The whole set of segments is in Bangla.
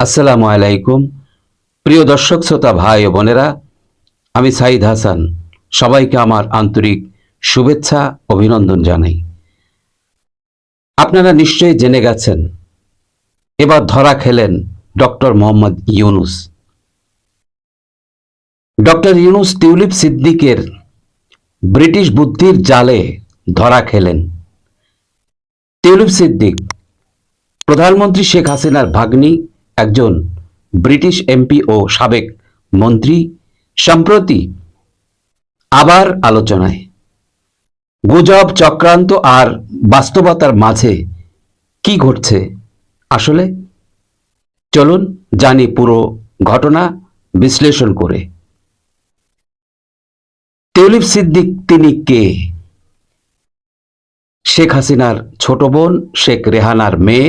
আসসালামু আলাইকুম। প্রিয় দর্শক শ্রোতা ভাই ও বোনেরা, আমি সাইদ হাসান সবাইকে আমার আন্তরিক শুভেচ্ছা অভিনন্দন জানাই। আপনারা নিশ্চয়ই জেনে গেছেন এবার ধরা খেলেন doctor Mohammad Yunus. Doctor Yunus tulip সিদ্দিকের ব্রিটিশ বুদ্ধির জালে ধরা খেলেন। টিউলিপ সিদ্দিক প্রধানমন্ত্রী শেখ হাসিনার ভাগ্নি, একজন ব্রিটিশ এমপি ও সাবেক মন্ত্রী। সম্প্রতি আবার আলোচনায়। গুজব, চক্রান্ত আর বাস্তবতার মাঝে কি ঘটছে আসলে? চলুন জানি পুরো ঘটনা বিশ্লেষণ করে। টিউলিপ সিদ্দিক তিনি কে? শেখ হাসিনার ছোট বোন, শেখ রেহানার মেয়ে,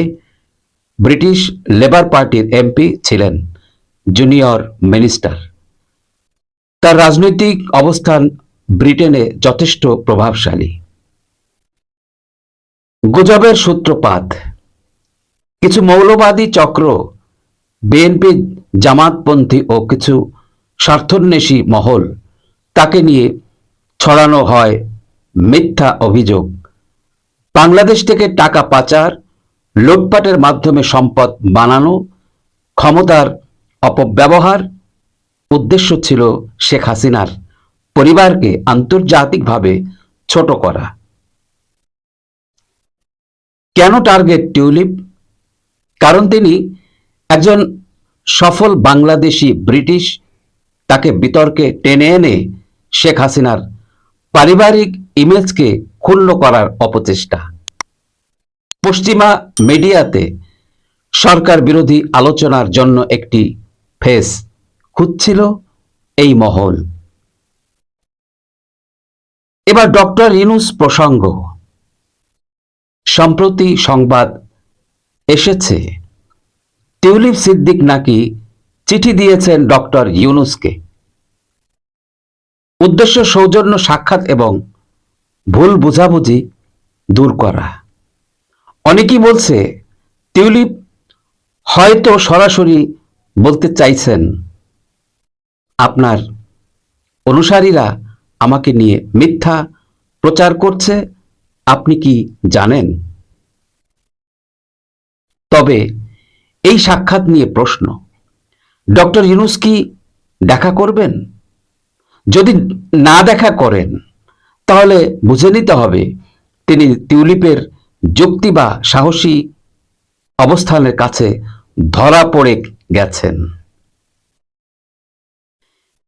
ব্রিটিশ লেবার পার্টির এমপি ছিলেন, জুনিয়র মিনিস্টার। তার রাজনৈতিক অবস্থান ব্রিটেনে যথেষ্ট প্রভাবশালী। গুজবের সূত্রপাত কিছু মৌলবাদী চক্র, বিএনপি, জামাতপন্থী ও কিছু স্বার্থন্বেষী মহল, তাকে নিয়ে ছড়ানো হয় মিথ্যা অভিযোগ। বাংলাদেশ থেকে টাকা পাচার, লুটপাটের মাধ্যমে সম্পদ বানানো, ক্ষমতার অপব্যবহার। উদ্দেশ্য ছিল শেখ হাসিনার পরিবারকে আন্তর্জাতিকভাবে ছোট করা। কেন টার্গেট টিউলিপ? কারণ তিনি একজন সফল বাংলাদেশি ব্রিটিশ। তাকে বিতর্কে টেনে এনে শেখ হাসিনার পারিবারিক ইমেজকে ক্ষুণ্ণ করার অপচেষ্টা। পশ্চিমা মিডিয়াতে সরকার বিরোধী আলোচনার জন্য একটি ফেস খুঁজছিল এই মহল। এবার ডক্টর ইউনূস প্রসঙ্গ। সম্প্রতি সংবাদ এসেছে টিউলিপ সিদ্দিক নাকি চিঠি দিয়েছেন ডক্টর ইউনূসকে। উদ্দেশ্য সৌজন্য সাক্ষাৎ এবং ভুল বোঝাবুঝি দূর করা। অনেকেই বলছে টিউলিপ হয়তো সরাসরি বলতে চাইছেন, আপনার অনুসারীরা আমাকে নিয়ে মিথ্যা প্রচার করছে, আপনি কি জানেন? তবে এই সাক্ষাৎ নিয়ে প্রশ্ন, ডক্টর ইউনূস কি দেখা করবেন? যদি না দেখা করেন তাহলে বুঝে নিতে হবে তিনি টিউলিপের যুক্তি বা সাহসী অবস্থানের কাছে ধরা পড়ে গেছেন।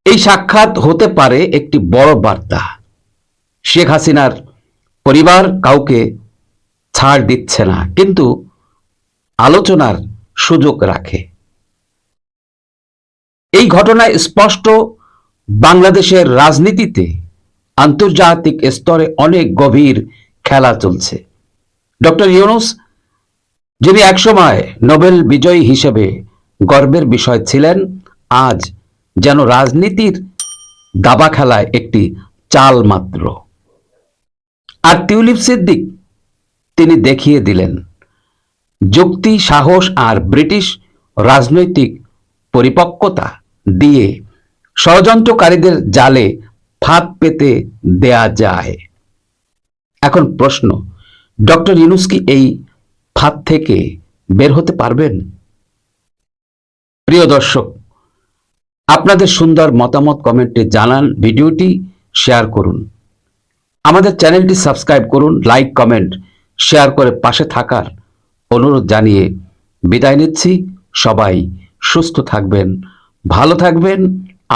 এই সাক্ষাৎ হতে পারে একটি বড় বার্তা। শেখ হাসিনার পরিবার কাউকে ছাড় দিচ্ছে না, কিন্তু আলোচনার সুযোগ রাখে। এই ঘটনায় স্পষ্ট বাংলাদেশের রাজনীতিতে আন্তর্জাতিক স্তরে অনেক গভীর খেলা চলছে। ডক্টর ইউনূস, যিনি একসময় নোবেল বিজয়ী হিসেবে গর্বের বিষয় ছিলেন, আজ যেন রাজনীতির দাবা খেলায় একটি চাল মাত্র। আর টিউলিপ সিদ্দিক, তিনি দেখিয়ে দিলেন যুক্তি, সাহস আর ব্রিটিশ রাজনৈতিক পরিপক্কতা দিয়ে ষড়যন্ত্রকারীদের জালে ফাঁদ পেতে দেয়া যায়। এখন প্রশ্ন, ডক্টর ইউনূস কি এই ফাঁদ থেকে বের হতে পারবেন? প্রিয় দর্শক, আপনাদের সুন্দর মতামত কমেন্টে জানান, ভিডিওটি শেয়ার করুন, আমাদের চ্যানেলটি সাবস্ক্রাইব করুন, লাইক, কমেন্ট, শেয়ার করে পাশে থাকার অনুরোধ জানিয়ে বিদায় নিচ্ছি। সবাই সুস্থ থাকবেন, ভালো থাকবেন।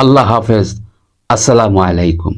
আল্লাহ হাফেজ। আসসালামু আলাইকুম।